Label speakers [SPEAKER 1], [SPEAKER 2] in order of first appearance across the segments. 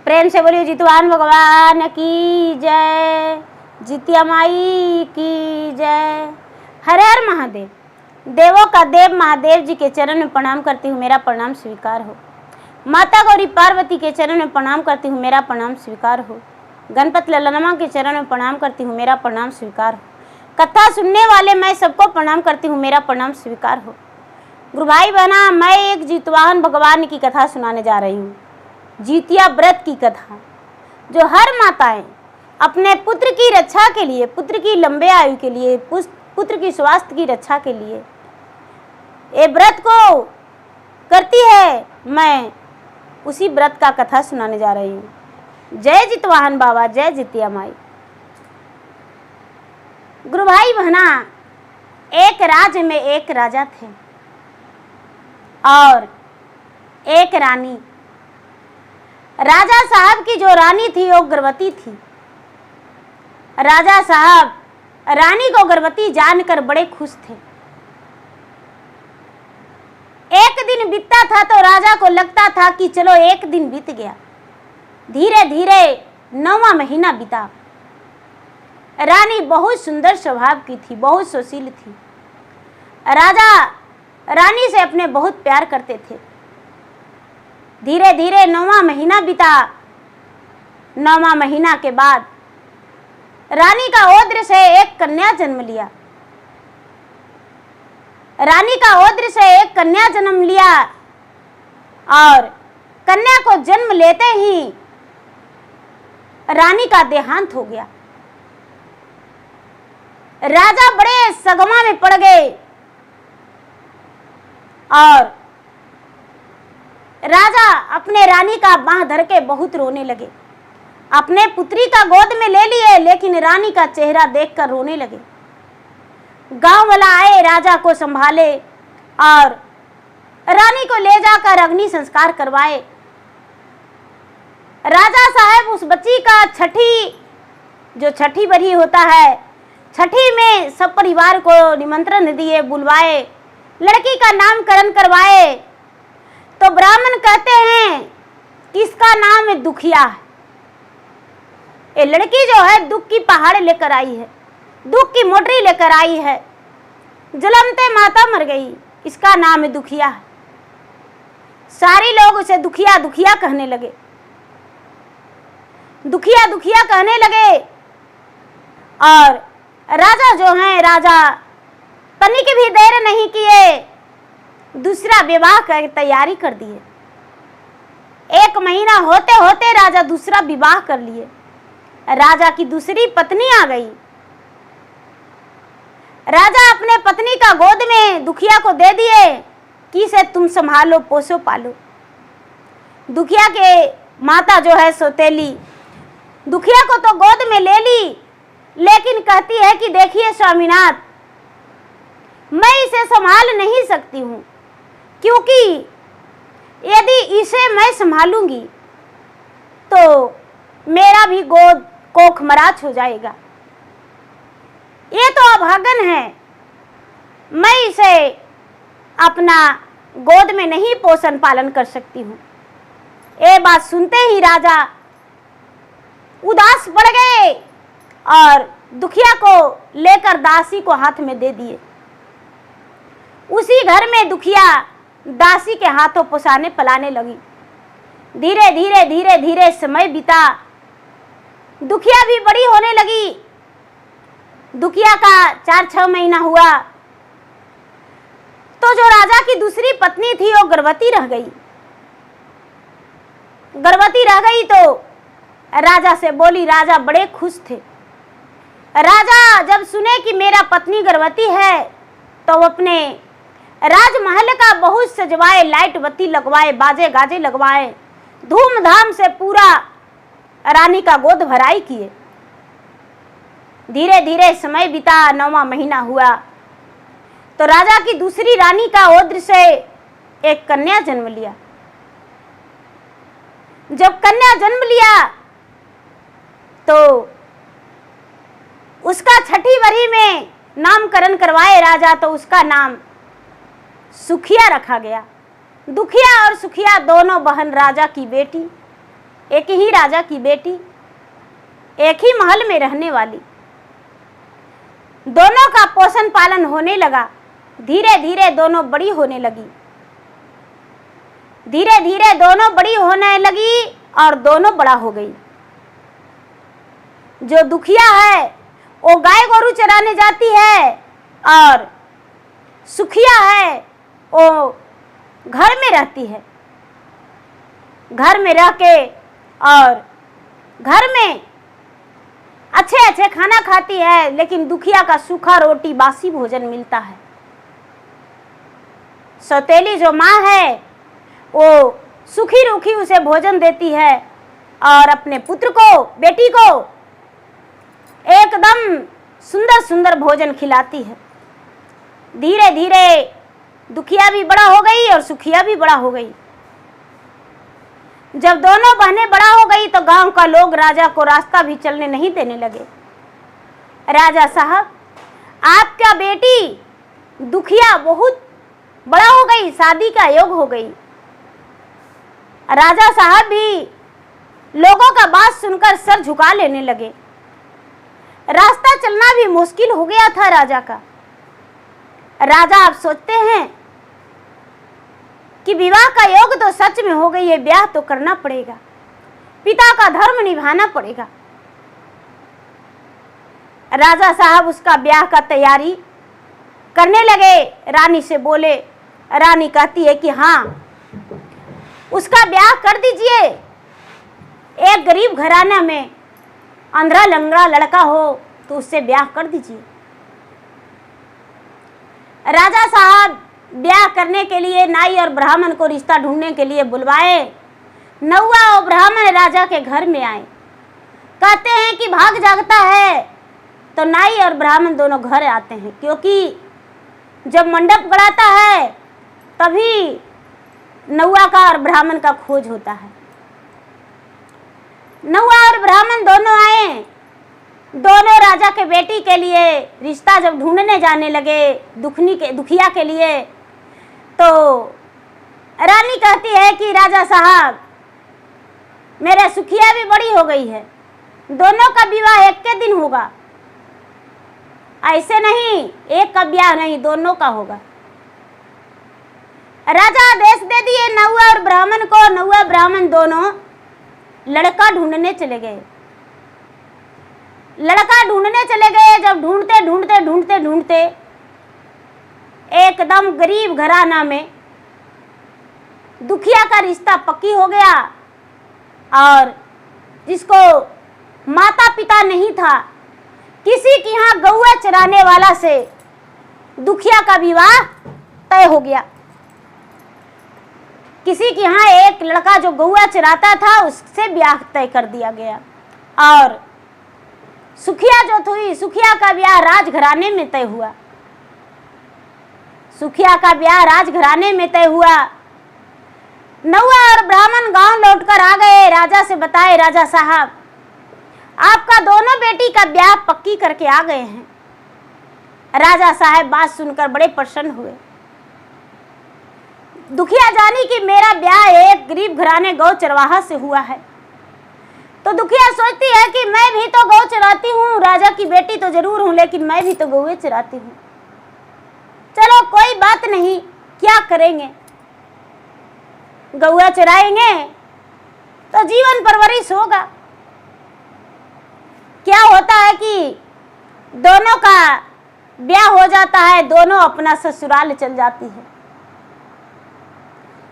[SPEAKER 1] प्रेम से बोलिए जितवाहन भगवान की जय, जितिया माई की जय। हर हर महादेव। देवों का देव महादेव जी के चरण में प्रणाम करती हूँ, मेरा प्रणाम स्वीकार हो। माता गौरी पार्वती के चरण में प्रणाम करती हूँ, मेरा प्रणाम स्वीकार हो। गणपति ललनमा के चरण में प्रणाम करती हूँ, मेरा प्रणाम स्वीकार हो। कथा सुनने वाले मैं सबको प्रणाम करती हूँ, मेरा प्रणाम स्वीकार हो। गुरु भाई बहना, मैं एक जितवाहन भगवान की कथा सुनाने जा रही हूँ। जितिया व्रत की कथा, जो हर माताएं अपने पुत्र की रक्षा के लिए, पुत्र की लंबे आयु के लिए, पुत्र की स्वास्थ्य की रक्षा के लिए ये व्रत को करती है, मैं उसी व्रत का कथा सुनाने जा रही हूँ। जय जितवाहन बाबा, जय जितिया माई। गुरु भाई बहना, एक राज्य में एक राजा थे और एक रानी। राजा साहब की जो रानी थी वो गर्भवती थी। राजा साहब रानी को गर्भवती जानकर बड़े खुश थे। एक दिन बीतता था तो राजा को लगता था कि चलो एक दिन बीत गया। धीरे धीरे 9वां महीना बीता। रानी बहुत सुंदर स्वभाव की थी, बहुत सुशील थी। राजा रानी से अपने बहुत प्यार करते थे। धीरे धीरे 9वां महीना बीता। 9वां महीना के बाद रानी का औद्र से एक कन्या जन्म लिया। रानी का औद्र से एक कन्या जन्म लिया और कन्या को जन्म लेते ही रानी का देहांत हो गया। राजा बड़े सगमा में पड़ गए और राजा अपने रानी का बांह धर के बहुत रोने लगे। अपने पुत्री का गोद में ले लिए, लेकिन रानी का चेहरा देखकर रोने लगे। गांव वाला आए, राजा को संभाले और रानी को ले जाकर अग्नि संस्कार करवाए। राजा साहब उस बच्ची का छठी बरी होता है, छठी में सब परिवार को निमंत्रण दिए, बुलवाए, लड़की का नामकरण करवाए। तो ब्राह्मण कहते हैं कि इसका नाम है दुखिया है। ये लड़की जो है दुख की पहाड़ लेकर आई है, दुख की मोटरी लेकर आई है। जलमते माता मर गई, इसका नाम है दुखिया है। सारे लोग उसे दुखिया दुखिया कहने लगे, दुखिया दुखिया कहने लगे। और राजा जो हैं, राजा तनिक भी देर नहीं किए, दूसरा विवाह की तैयारी कर दिए। 1 महीना होते होते राजा दूसरा विवाह कर लिए। राजा की दूसरी पत्नी आ गई। राजा अपने पत्नी का गोद में दुखिया को दे दिए कि इसे तुम संभालो, पोसो, पालो। दुखिया के माता जो है सौतेली, दुखिया को तो गोद में ले ली, लेकिन कहती है कि देखिए स्वामीनाथ, मैं इसे संभाल नहीं सकती हूँ, क्योंकि यदि इसे मैं संभालूंगी तो मेरा भी गोद कोख मराच हो जाएगा। ये तो अभागन है, मैं इसे अपना गोद में नहीं पोषण पालन कर सकती हूँ। ये बात सुनते ही राजा उदास पड़ गए और दुखिया को लेकर दासी को हाथ में दे दिए। उसी घर में दुखिया दासी के हाथों पोसाने पलाने लगी। धीरे धीरे धीरे धीरे समय बीता। दुखिया भी बड़ी होने लगी। दुखिया का 4-6 महीना हुआ तो जो राजा की दूसरी पत्नी थी वो गर्भवती रह गई। गर्भवती रह गई तो राजा से बोली। राजा बड़े खुश थे। राजा जब सुने कि मेरा पत्नी गर्भवती है तो वो अपने राजमहल का बहुत सजवाए, लाइट बत्ती लगवाए, बाजे गाजे लगवाए, धूमधाम से पूरा रानी का गोद भराई किए। धीरे धीरे समय बीता। 9वां महीना हुआ तो राजा की दूसरी रानी का औद्र से एक कन्या जन्म लिया। जब कन्या जन्म लिया तो उसका छठी बरी में नामकरण करवाए राजा, तो उसका नाम सुखिया रखा गया। दुखिया और सुखिया दोनों बहन राजा की बेटी। एक ही राजा की बेटी, एक ही महल में रहने वाली। दोनों का पोषण पालन होने लगा। धीरे धीरे दोनों बड़ी होने लगी। धीरे धीरे दोनों बड़ी होने लगी और दोनों बड़ा हो गई। जो दुखिया है वो गाय गोरू चराने जाती है और सुखिया है वो घर में रहती है। घर में रह के और घर में अच्छे अच्छे खाना खाती है, लेकिन दुखिया का सूखा रोटी बासी भोजन मिलता है। सौतेली जो माँ है वो सूखी रूखी उसे भोजन देती है और अपने पुत्र को, बेटी को एकदम सुंदर सुंदर भोजन खिलाती है। धीरे धीरे दुखिया भी बड़ा हो गई और सुखिया भी बड़ा हो गई। जब दोनों बहनें बड़ा हो गई तो गांव का लोग राजा को रास्ता भी चलने नहीं देने लगे। राजा साहब, आपका बेटी दुखिया बहुत बड़ा हो गई, शादी का योग हो गई। राजा साहब भी लोगों का बात सुनकर सर झुका लेने लगे। रास्ता चलना भी मुश्किल हो गया था राजा का। राजा आप सोचते हैं कि विवाह का योग तो सच में हो गई है, ब्याह तो करना पड़ेगा, पिता का धर्म निभाना पड़ेगा। राजा साहब उसका ब्याह का तैयारी करने लगे। रानी से बोले। रानी कहती है कि हाँ, उसका ब्याह कर दीजिए। एक गरीब घराना में अंधा लंगड़ा लड़का हो तो उससे ब्याह कर दीजिए। राजा साहब ब्याह करने के लिए नाई और ब्राह्मण को रिश्ता ढूंढने के लिए बुलवाए। नौआ और ब्राह्मण राजा के घर में आए। कहते हैं कि भाग जागता है, तो नाई और ब्राह्मण दोनों घर आते हैं, क्योंकि जब मंडप गड़ाता है तभी नौआ का और ब्राह्मण का खोज होता है। नौआ और ब्राह्मण दोनों आए। दोनों राजा के बेटी के लिए रिश्ता जब ढूंढने जाने लगे, दुखिया के लिए, तो रानी कहती है कि राजा साहब, मेरे सुखिया भी बड़ी हो गई है, दोनों का विवाह एक के दिन होगा। ऐसे नहीं, एक का ब्याह नहीं, दोनों का होगा। राजा आदेश दे दिए नौआ और ब्राह्मण को। नौआ ब्राह्मण दोनों लड़का ढूंढने चले गए। लड़का ढूंढने चले गए। जब ढूंढते ढूंढते ढूंढते ढूंढते एकदम गरीब घराना में दुखिया का रिश्ता पक्की हो गया, और जिसको माता पिता नहीं था, किसी के यहाँ गौआ चराने वाला से दुखिया का विवाह तय हो गया। किसी के यहाँ एक लड़का जो गौआ चराता था उससे ब्याह तय कर दिया गया, और सुखिया जो थी, सुखिया का ब्याह राजघराने में तय हुआ। सुखिया का ब्याह राजघराने में तय हुआ। नौआ और ब्राह्मण गांव लौटकर आ गए। राजा से बताए, राजा साहब, आपका दोनों बेटी का ब्याह पक्की करके आ गए हैं। राजा साहब बात सुनकर बड़े प्रसन्न हुए। दुखिया जानी कि मेरा ब्याह एक गरीब घराने गौ चरवाहा से हुआ है, तो दुखिया सोचती है कि मैं भी तो गौ चराती हूँ, राजा की बेटी तो जरूर हूँ, लेकिन मैं भी तो गौए चराती हूँ। चलो कोई बात नहीं, क्या करेंगे, गौआ चराएंगे तो जीवन परवरिश होगा। क्या होता है कि दोनों का ब्याह हो जाता है, दोनों अपना ससुराल चल जाती है।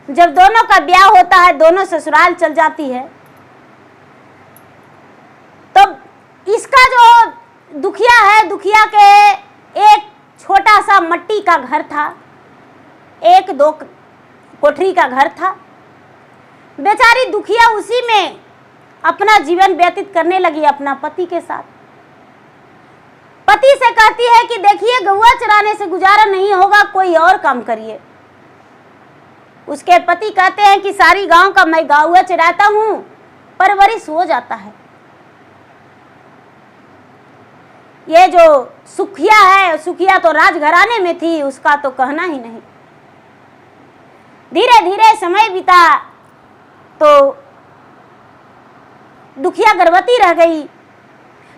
[SPEAKER 1] जब दोनों का ब्याह होता है, दोनों ससुराल चल जाती है, तो इसका जो दुखिया है, दुखिया के एक छोटा सा मट्टी का घर था, एक दो कोठरी का घर था। बेचारी दुखिया उसी में अपना जीवन व्यतीत करने लगी अपना पति के साथ। पति से कहती है कि देखिए, गौआ चराने से गुजारा नहीं होगा, कोई और काम करिए। उसके पति कहते हैं कि सारी गांव का मैं गौआ चराता हूं, परवरिश हो जाता है। ये जो सुखिया है, सुखिया तो राजघराने में थी, उसका तो कहना ही नहीं। धीरे धीरे समय बीता तो दुखिया गर्भवती रह गई।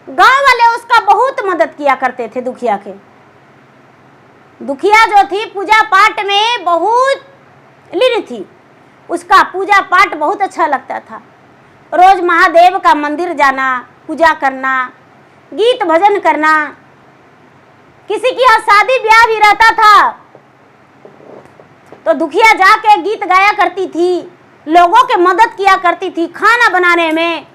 [SPEAKER 1] गांव वाले उसका बहुत मदद किया करते थे। दुखिया जो थी पूजा पाठ में बहुत लीन थी। उसका पूजा पाठ बहुत अच्छा लगता था। रोज महादेव का मंदिर जाना, पूजा करना, गीत भजन करना। किसी की यहाँ शादी ब्याह भी रहता था तो दुखिया जाके गीत गाया करती थी, लोगों के मदद किया करती थी, खाना बनाने में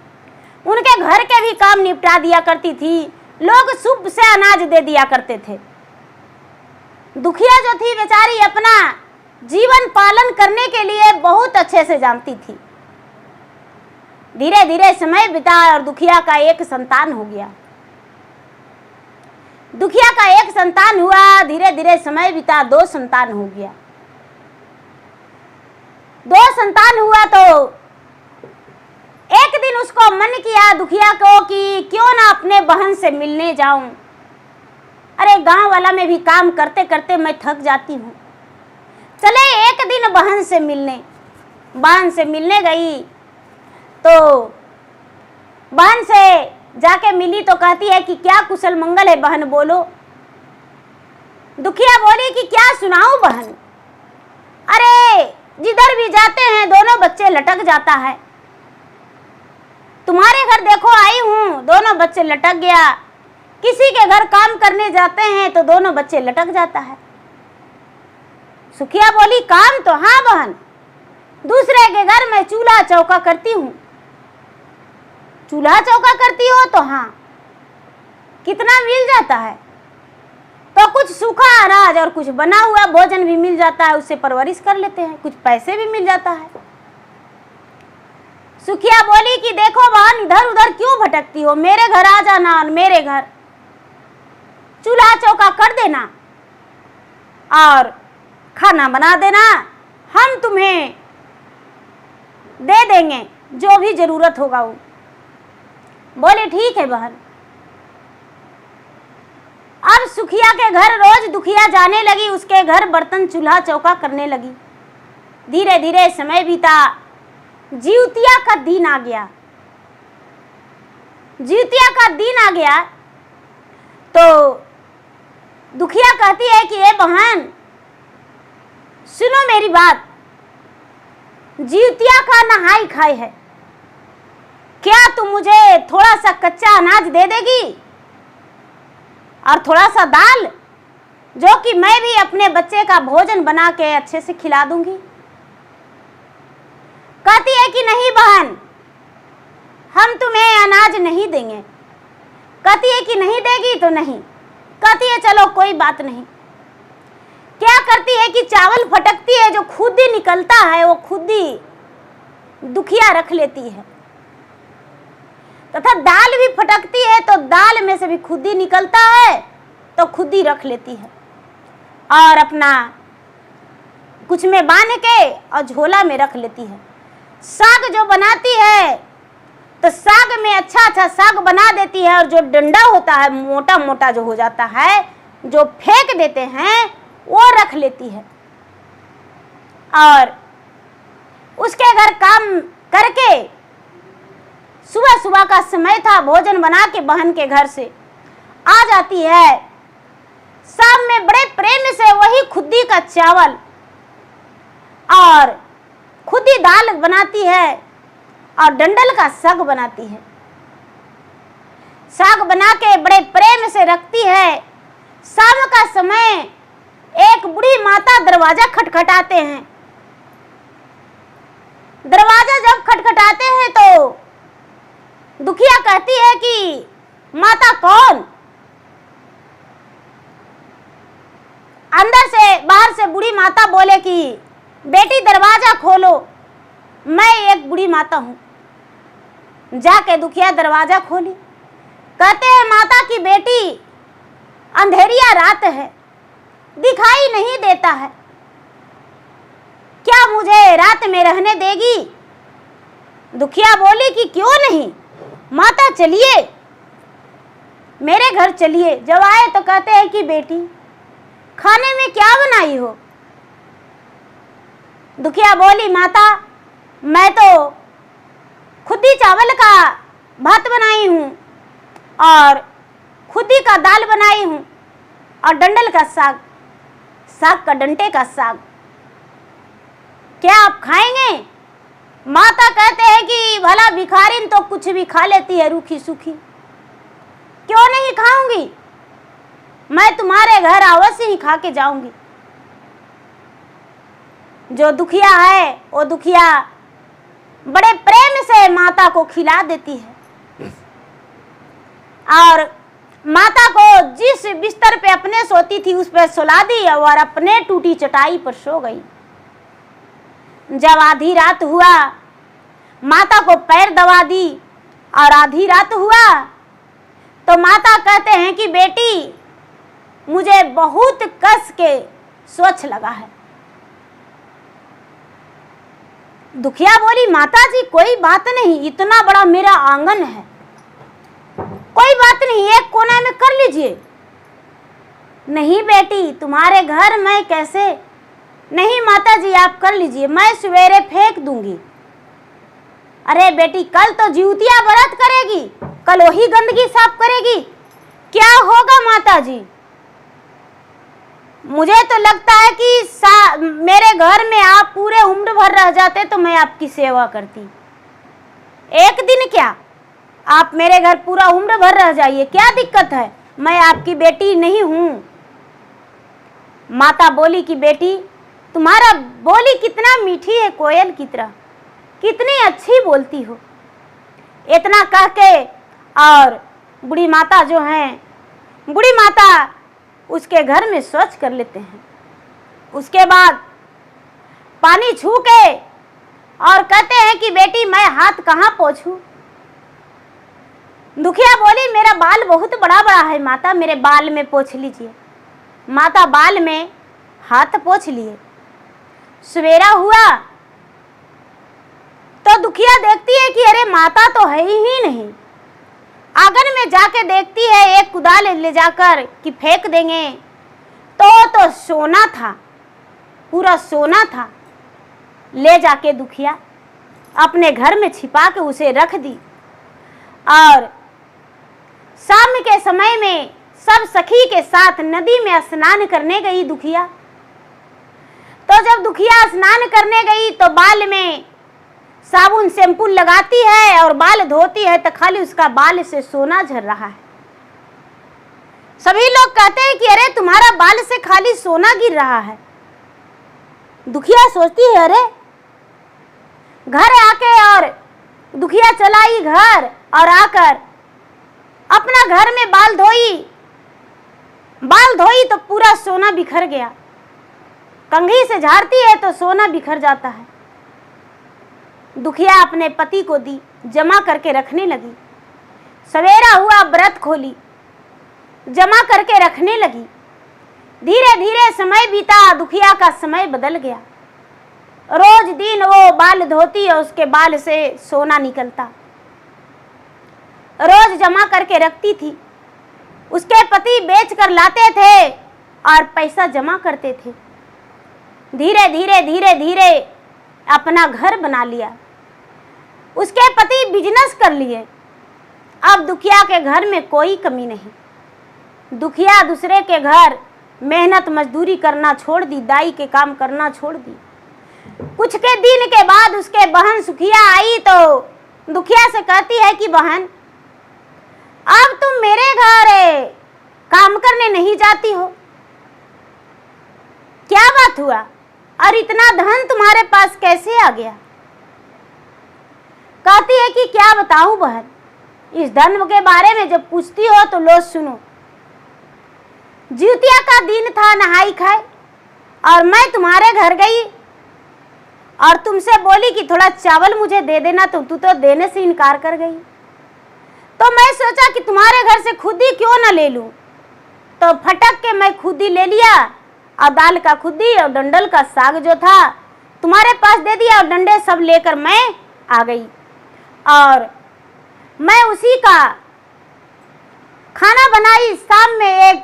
[SPEAKER 1] उनके घर के भी काम निपटा दिया करती थी। लोग सुबह से अनाज दे दिया करते थे। दुखिया जो थी बेचारी अपना जीवन पालन करने के लिए बहुत अच्छे से जानती थी। धीरे धीरे समय बीता और दुखिया का एक संतान हो गया। दुखिया का एक संतान हुआ, धीरे धीरे समय बीता, 2 संतान हो गया। 2 संतान हुआ तो एक दिन उसको मन किया दुखिया को कि क्यों ना अपने बहन से मिलने जाऊं। अरे गांव वाला में भी काम करते करते मैं थक जाती हूँ। चले एक दिन बहन से मिलने गई तो बहन से जाके मिली तो कहती है कि क्या कुशल मंगल है बहन, बोलो। दुखिया बोली कि क्या सुनाऊं बहन, अरे जिधर भी जाते हैं दोनों बच्चे लटक जाता है। तुम्हारे घर देखो आई हूँ, दोनों बच्चे लटक गया। किसी के घर काम करने जाते हैं तो दोनों बच्चे लटक जाता है। सुखिया बोली काम तो हाँ बहन, दूसरे के घर में चूल्हा चौका करती हूँ। चूल्हा चौका करती हो तो हाँ, कितना मिल जाता है? तो कुछ सूखा अनाज और कुछ बना हुआ भोजन भी मिल जाता है, उससे परवरिश कर लेते हैं, कुछ पैसे भी मिल जाता है। सुखिया बोली कि देखो बहन इधर उधर क्यों भटकती हो, मेरे घर आ जाना और मेरे घर चूल्हा चौका कर देना और खाना बना देना, हम तुम्हें दे देंगे जो भी जरूरत होगा वो। बोले ठीक है बहन। अब सुखिया के घर रोज दुखिया जाने लगी, उसके घर बर्तन चूल्हा चौका करने लगी। धीरे धीरे समय बीता, जिउतिया का दिन आ गया। जिउतिया का दिन आ गया तो दुखिया कहती है कि ए बहन सुनो मेरी बात, जिउतिया का नहाई खाई है, क्या तुम मुझे थोड़ा सा कच्चा अनाज दे देगी और थोड़ा सा दाल, जो कि मैं भी अपने बच्चे का भोजन बना के अच्छे से खिला दूंगी। कहती है कि नहीं बहन, हम तुम्हें अनाज नहीं देंगे। कहती है कि नहीं देगी तो नहीं। कहती है चलो कोई बात नहीं। क्या करती है कि चावल फटकती है, जो खुद ही निकलता है वो खुद ही दुखिया रख लेती है, तथा दाल भी फटकती है तो दाल में से भी खुद ही निकलता है तो खुद ही रख लेती है और अपना कुछ में बांध के और झोला में रख लेती है। साग जो बनाती है तो साग में अच्छा अच्छा साग बना देती है और जो डंडा होता है मोटा मोटा जो हो जाता है, जो फेंक देते हैं, वो रख लेती है। और उसके घर काम करके सुबह सुबह का समय था, भोजन बना के बहन के घर से आ जाती है। शाम में बड़े प्रेम से वही खुदी का चावल और खुदी दाल बनाती है और डंडल का साग बनाती है। साग बना के बड़े प्रेम से रखती है। शाम का समय एक बूढ़ी माता दरवाजा खटखटाते हैं। दरवाजा जब खटखटाते हैं तो दुखिया कहती है कि माता कौन? अंदर से बाहर से बूढ़ी माता बोले कि बेटी दरवाजा खोलो, मैं एक बूढ़ी माता हूँ। जाके दुखिया दरवाजा खोली। कहते हैं माता की बेटी अंधेरिया रात है, दिखाई नहीं देता है, क्या मुझे रात में रहने देगी? दुखिया बोली कि क्यों नहीं माता, चलिए मेरे घर चलिए। जब आए तो कहते हैं कि बेटी खाने में क्या बनाई हो? दुखिया बोली माता मैं तो खुदी चावल का भात बनाई हूँ और खुदी का दाल बनाई हूँ और डंडल का साग, साग का डंटे का साग, क्या आप खाएंगे? माता कहते हैं कि भला भिखारिन तो कुछ भी खा लेती है रूखी सूखी, क्यों नहीं खाऊंगी? मैं तुम्हारे घर अवश्य ही खा के जाऊंगी। जो दुखिया है वो दुखिया बड़े प्रेम से माता को खिला देती है और माता को जिस बिस्तर पे अपने सोती थी उस पर सुला दी और अपने टूटी चटाई पर सो गई। जब आधी रात हुआ माता को पैर दबा दी और आधी रात हुआ तो माता कहते हैं कि बेटी मुझे बहुत कस के स्वच्छ लगा है। दुखिया बोली माता जी कोई बात नहीं, इतना बड़ा मेरा आंगन है, कोई बात नहीं, एक कोना में कर लीजिए। नहीं बेटी तुम्हारे घर मैं कैसे? नहीं माता जी आप कर लीजिए, मैं सवेरे फेंक दूंगी। अरे बेटी कल तो जिउतिया व्रत करेगी, कल वही गंदगी साफ करेगी, क्या होगा माता जी? मुझे तो लगता है कि मेरे घर में आप पूरे उम्र भर रह जाते तो मैं आपकी सेवा करती। एक दिन क्या, आप मेरे घर पूरा उम्र भर रह जाइए, क्या दिक्कत है? मैं आपकी बेटी नहीं हूं। माता बोली कि बेटी तुम्हारा बोली कितना मीठी है, कोयल की तरह, कितनी अच्छी बोलती हो। इतना कह के और बूढ़ी माता जो हैं, बूढ़ी माता उसके घर में स्वच्छ कर लेते हैं। उसके बाद पानी छू के और कहते हैं कि बेटी मैं हाथ कहाँ पोंछूं? दुखिया बोली मेरा बाल बहुत बड़ा बड़ा है माता, मेरे बाल में पोंछ लीजिए। माता बाल में हाथ पोंछ लिए। सवेरा हुआ तो दुखिया देखती है कि अरे माता तो है ही नहीं। आंगन में जाके देखती है, एक कुदाल ले जाकर कि फेंक देंगे तो सोना था, पूरा सोना था। ले जाके दुखिया अपने घर में छिपा के उसे रख दी और शाम के समय में सब सखी के साथ नदी में स्नान करने गई दुखिया। तो जब दुखिया स्नान करने गई तो बाल में साबुन शैम्पू लगाती है और बाल धोती है तो खाली उसका बाल से सोना झर रहा है। सभी लोग कहते हैं कि अरे तुम्हारा बाल से खाली सोना गिर रहा है। दुखिया सोचती है अरे, घर आके और दुखिया चलाई घर और आकर अपना घर में बाल धोई तो पूरा सोना बिखर गया। कंघी से झाड़ती है तो सोना बिखर जाता है। दुखिया अपने पति को दी, जमा करके रखने लगी। सवेरा हुआ व्रत खोली, जमा करके रखने लगी। धीरे धीरे समय बीता, दुखिया का समय बदल गया। रोज दिन वो बाल धोती और उसके बाल से सोना निकलता। रोज जमा करके रखती थी। उसके पति बेच कर लाते थे और पैसा जमा करते थे। धीरे धीरे धीरे धीरे अपना घर बना लिया। उसके पति बिजनेस कर लिए। अब दुखिया के घर में कोई कमी नहीं। दुखिया दूसरे के घर मेहनत मजदूरी करना छोड़ दी, दाई के काम करना छोड़ दी। कुछ के दिन के बाद उसके बहन सुखिया आई तो दुखिया से कहती है कि बहन अब तुम मेरे घर काम करने नहीं जाती हो, क्या बात हुआ और इतना धन तुम्हारे पास कैसे आ गया? कहती है कि क्या बताऊं बहन, इस धन के बारे में जब पूछती हो तो लो सुनो। जिउतिया का दिन था, नहाई खाए और मैं तुम्हारे घर गई और तुमसे बोली कि थोड़ा चावल मुझे दे देना, तो तू तो देने से इनकार कर गई। तो मैं सोचा कि तुम्हारे घर से खुदी क्यों ना ले लूं, तो फटक के मैं खुदी ले लिया और दाल का खुदी और डंडल का साग जो था तुम्हारे पास दे दिया और डंडे सब लेकर मैं आ गई और मैं उसी का खाना बनाई। शाम में एक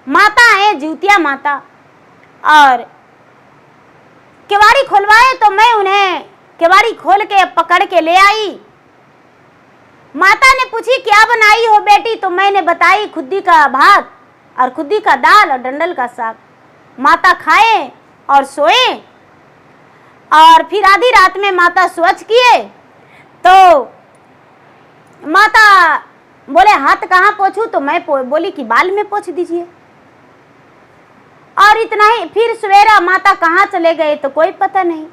[SPEAKER 1] माता है जिउतिया माता और केवाड़ी खोलवाए तो मैं उन्हें केवाड़ी खोल के पकड़ के ले आई माता ने पूछी क्या बनाई हो बेटी, तो मैंने बताई खुद्दी का भात और खुद्दी का दाल और डंडल का साग। माता खाए और सोए। और फिर आधी रात में माता स्वच्छ किए तो माता बोले हाथ कहाँ पोंछूं, तो मैं बोली कि बाल में पोंछ दीजिए। और इतना ही। फिर सवेरा माता कहाँ चले गए तो कोई पता नहीं।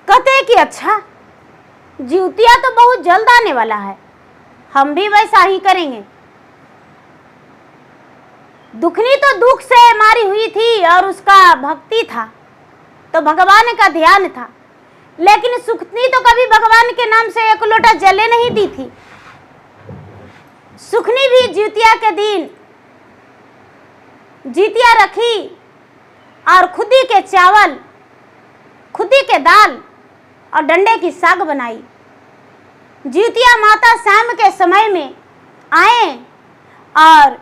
[SPEAKER 1] कहते हैं कि अच्छा, जिउतिया तो बहुत जल्द आने वाला है, हम भी वैसा ही करेंगे। दुखनी तो दुख से मारी हुई थी और उसका भक्ति था, तो भगवान का ध्यान था, लेकिन सुखनी तो कभी भगवान के नाम से एक लोटा जले नहीं दी थी। सुखनी भी जिउतिया के दिन जितिया रखी और खुदी के चावल, खुदी के दाल और डंडे की साग बनाई। जिउतिया माता शाम के समय में आए और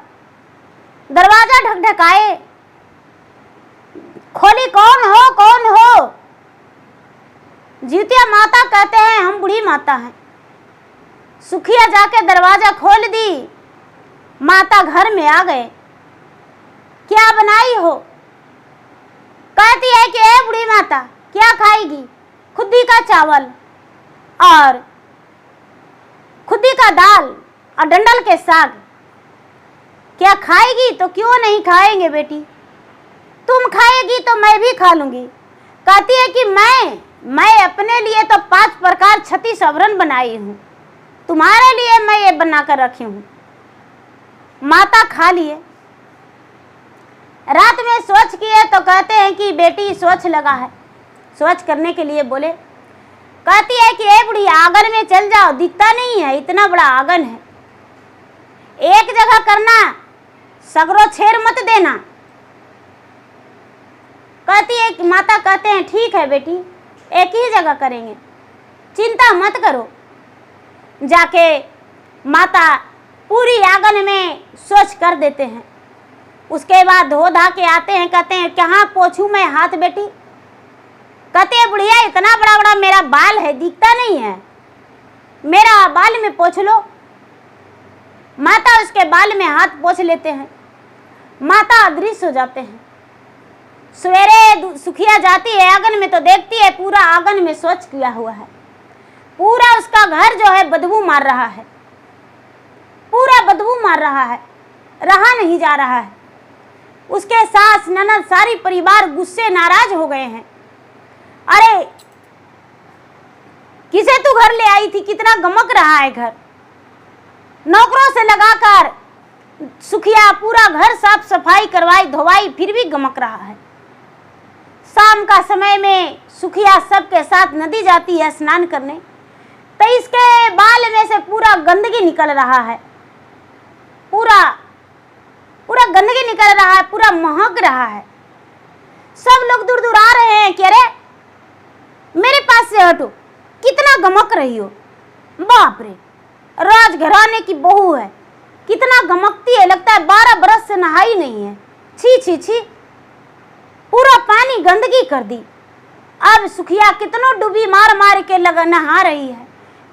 [SPEAKER 1] दरवाजा ढकढकाए। खोली, कौन हो कौन हो? जिउतिया माता कहते हैं हम बूढ़ी माता हैं। सुखिया जाके दरवाजा खोल दी। माता घर में आ गए। क्या बनाई हो? कहती है कि ए बूढ़ी माता क्या खाएगी? खुद्दी का चावल और खुद्दी का दाल और डंडल के साग। क्या खाएगी? तो क्यों नहीं खाएंगे बेटी, तुम खाएगी तो मैं भी खा लूंगी। कहती है कि मैं अपने लिए तो 5 प्रकार 36 अवरण बनाई हूँ, तुम्हारे लिए मैं ये बनाकर रखी हूँ। माता खा लिए। रात में स्वच्छ किए तो कहते हैं कि बेटी स्वच्छ लगा है। स्वच्छ करने के लिए बोले। कहती है कि ए बुढ़ी आंगन में चल जाओ, दिखता नहीं है, इतना बड़ा आंगन है, एक जगह करना, सगरो छेड़ मत देना। कहती है कि माता कहते हैं ठीक है बेटी, एक ही जगह करेंगे, चिंता मत करो। जाके माता पूरी आंगन में स्वच्छ कर देते हैं। उसके बाद धो धा के आते हैं। कहते हैं कहाँ पोंछूं मैं हाथ बेटी? कहते हैं बुढ़िया इतना बड़ा बड़ा मेरा बाल है, दिखता नहीं है, मेरा बाल में पोंछ लो। माता उसके बाल में हाथ पोंछ लेते हैं। माता अदृश्य हो जाते हैं। सवेरे सुखिया जाती है आंगन में तो देखती है पूरा आंगन में स्वच्छ किया हुआ है। पूरा उसका घर जो है बदबू मार रहा है, पूरा बदबू मार रहा है, रहा नहीं जा रहा है। उसके सास ननद सारी परिवार गुस्से नाराज हो गए हैं। अरे किसे तू घर ले आई थी, कितना गमक रहा है घर। नौकरों से लगाकर सुखिया पूरा घर साफ सफाई करवाई धोवाई, फिर भी गमक रहा है। शाम का समय में सुखिया सबके साथ नदी जाती है स्नान करने, तो इसके बाल में से पूरा गंदगी निकल रहा है, पूरा गंदगी निकल रहा है, पूरा महक रहा है। सब लोग दूर दूर आ रहे हैं कि अरे मेरे पास से हटो, कितना गमक रही हो। बाप रे, राजघराने की बहू है, कितना गमकती है, लगता है 12 बरस से नहाई नहीं है। छी छी छी, पूरा पानी गंदगी कर दी। अब सुखिया कितनों डुबी मार मार के नहा रही है,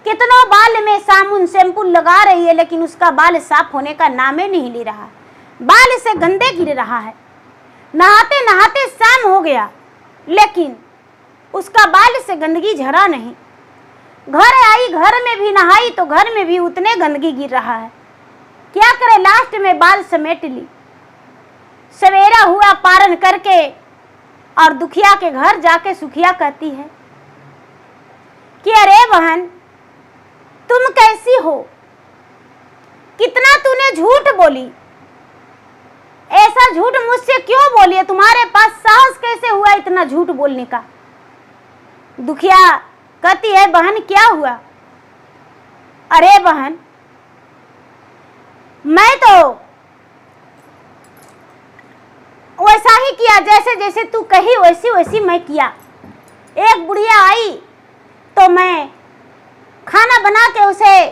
[SPEAKER 1] कितनों बाल में साबुन शैम्पू लगा रही है, लेकिन उसका बाल साफ होने का नाम ही नहीं ले रहा। बाल से गंदे गिर रहा है। नहाते नहाते शाम हो गया, लेकिन उसका बाल से गंदगी झरा नहीं। घर आई, घर में भी नहाई तो घर में भी उतने गंदगी गिर रहा है। क्या करे, लास्ट में बाल समेट ली। सवेरा हुआ पारण करके और दुखिया के घर जाके सुखिया कहती है कि अरे बहन तुम कैसी हो, कितना तूने झूठ बोली, ऐसा झूठ मुझसे क्यों बोली है, तुम्हारे पास साहस कैसे हुआ इतना झूठ बोलने का। दुखिया कहती है बहन क्या हुआ? अरे बहन मैं तो वैसा ही किया, जैसे जैसे तू कही वैसी वैसी मैं किया। एक बुढ़िया आई तो मैं खाना बना के उसे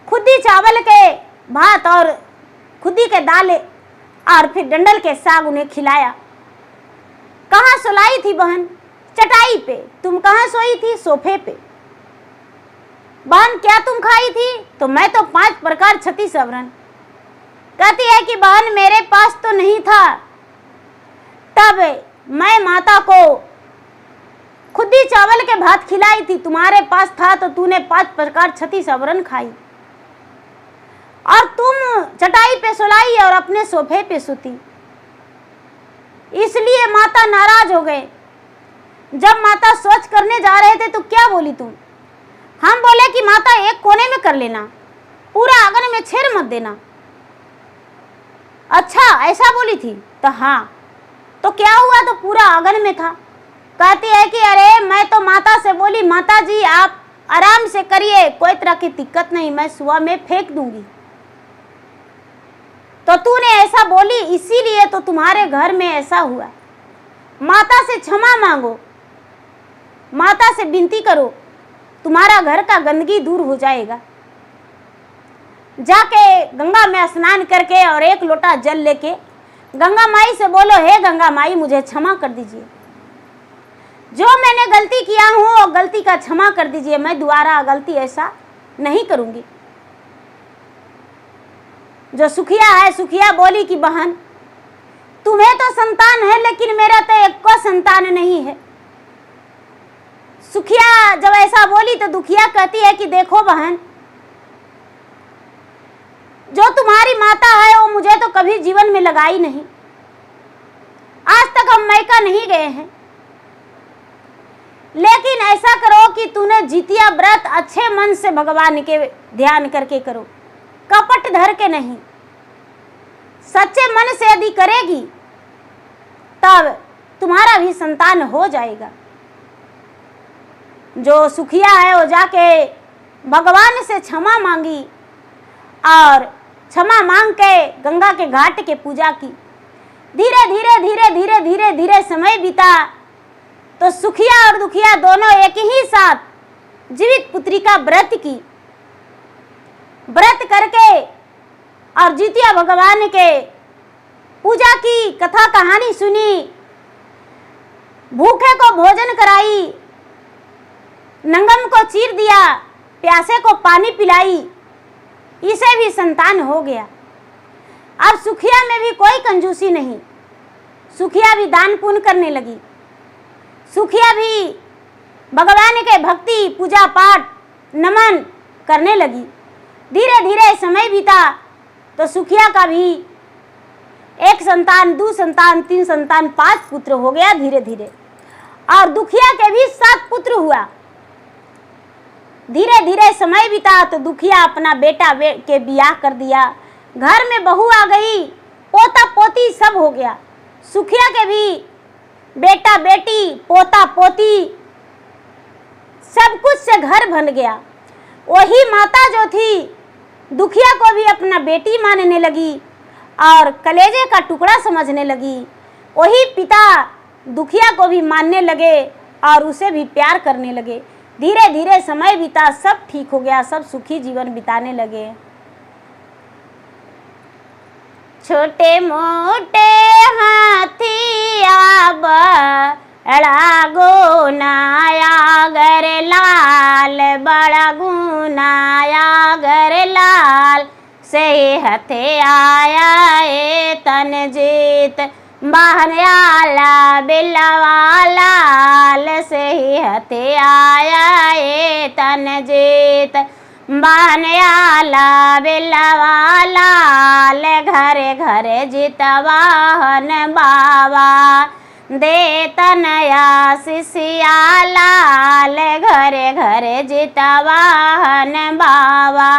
[SPEAKER 1] खुदी चावल के भात और खुदी के दाल और फिर डंडल के साग उन्हें खिलाया। कहाँ सुलाई थी बहन? चटाई पे। तुम कहाँ सोई थी? सोफे पे। बहन क्या तुम खाई थी? तो मैं तो 5 प्रकार छत्तीस अवरण। कहती है कि बहन मेरे पास तो नहीं था, तब मैं माता को खुद ही चावल के भात खिलाई थी, तुम्हारे पास था तो तूने 5 प्रकार छत्तीस अवरण खाई और तुम चटाई पे सुलाई और अपने सोफे पे सोती, इसलिए माता नाराज हो गए। जब माता शौच करने जा रहे थे तो क्या बोली तुम? हम बोले कि माता एक कोने में कर लेना, पूरा आंगन में छेड़ मत देना। अच्छा ऐसा बोली थी? तो हाँ। तो क्या हुआ? तो पूरा आंगन में था। कहती है कि अरे मैं तो माता से बोली, माता जी आप आराम से करिए, कोई तरह की दिक्कत नहीं, मैं सुबह में फेंक दूंगी। तो तूने ऐसा बोली इसीलिए तो तुम्हारे घर में ऐसा हुआ। माता से क्षमा मांगो, माता से विनती करो, तुम्हारा घर का गंदगी दूर हो जाएगा। जाके गंगा में स्नान करके और 1 लोटा जल लेके गंगा माई से बोलो, हे गंगा माई मुझे क्षमा कर दीजिए, जो मैंने गलती किया हूँ वो गलती का क्षमा कर दीजिए, मैं दोबारा गलती ऐसा नहीं करूंगी। जो सुखिया है, सुखिया बोली कि बहन तुम्हें तो संतान है लेकिन मेरा तो एक को संतान नहीं है। सुखिया जब ऐसा बोली तो दुखिया कहती है कि देखो बहन, जो तुम्हारी माता है वो मुझे तो कभी जीवन में लगाई नहीं, आज तक हम मायका नहीं गए हैं, लेकिन ऐसा करो कि तूने जितिया व्रत अच्छे मन से भगवान के ध्यान करके करो, कपट धर के नहीं, सच्चे मन से यदि करेगी तब तुम्हारा भी संतान हो जाएगा। जो सुखिया है वो जाके भगवान से क्षमा मांगी और क्षमा मांग के गंगा के घाट के पूजा की। धीरे धीरे धीरे धीरे धीरे धीरे समय बीता तो सुखिया और दुखिया दोनों एक ही साथ जीवित पुत्री का व्रत की, व्रत करके और जितिया भगवान के पूजा की, कथा कहानी सुनी, भूखे को भोजन कराई, नंगम को चीर दिया, प्यासे को पानी पिलाई, इसे भी संतान हो गया। अब सुखिया में भी कोई कंजूसी नहीं, सुखिया भी दान पुण्य करने लगी, सुखिया भी भगवान के भक्ति पूजा पाठ नमन करने लगी। धीरे धीरे समय बीता तो सुखिया का भी 1 संतान, 2 संतान, 3 संतान, 5 पुत्र हो गया धीरे धीरे, और दुखिया के भी 7 पुत्र हुआ। धीरे धीरे समय बीता तो दुखिया अपना बेटा के बियाह कर दिया, घर में बहू आ गई, पोता पोती सब हो गया। सुखिया के भी बेटा बेटी पोता पोती सब कुछ से घर बन गया। वही माता जो थी दुखिया को भी अपना बेटी मानने लगी और कलेजे का टुकड़ा समझने लगी। वही पिता दुखिया को भी मानने लगे और उसे भी प्यार करने लगे। धीरे धीरे समय बीता, सब ठीक हो गया, सब सुखी जीवन बिताने लगे। छोटे मोटे हाथिया बड़ा गुनाया गर लाल, बड़ा गुनाया गर लाल, से हथे आया ए तन जीत, बहरियाला बिलवा लाल, से हथे आया ए तन जीत, बहरियाला बिलवा लाल, घरे घरे जितवाहन बाबा, दे तनया शिष्या लाल, घरे घरे जितवाहन बाबा,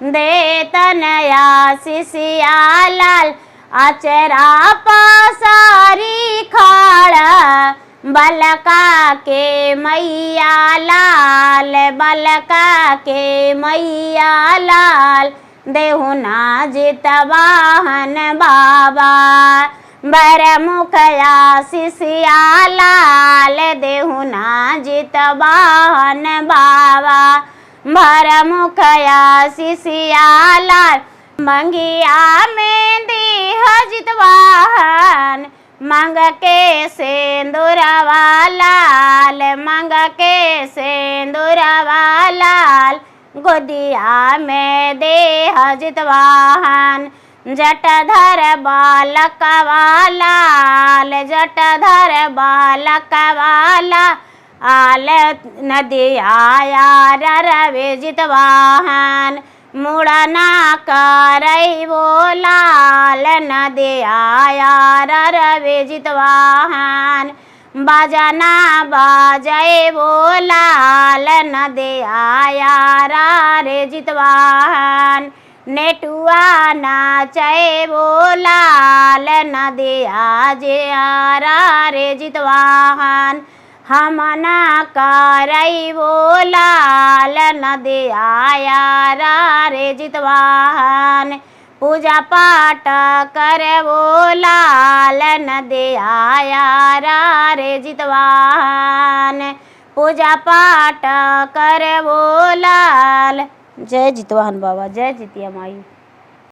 [SPEAKER 1] दे तनया शिष्या लाल, अचरा पसारी खाड़ा, बलका के मैया लाल, बलका के मैया लाल, देहुना जितवाहन बाबा, बरमुखया शिष्या लाल, देहुना जितवाहन बाबा, भरमुखया शिष्या लाल, मंगिया में देह जितवाहन, मंग के सेंदूरवा लाल, मंग के सेंदूरवा लाल, गोदिया में देह जितवाहन जटाधर बालकवा लाल जटाधर बालकवा लाल नदिया यार रवे जितवाहन मुड़ना करई वो लाल नदिया यार रवे जितवाहन बजना बाजय वो लाल नदिया यार रे जितवाहन नेटुआ नाचय वो लाल नदिया जे यारा रे जितवाहन हमना करई वो लाल नदिया यारा रे जितवाहन पूजा पाठ करे वो लाल नदिया यारा रे जितवाहन पूजा पाठ करे वो लाल। जय जितवाहन बाबा, जय जितिया माई।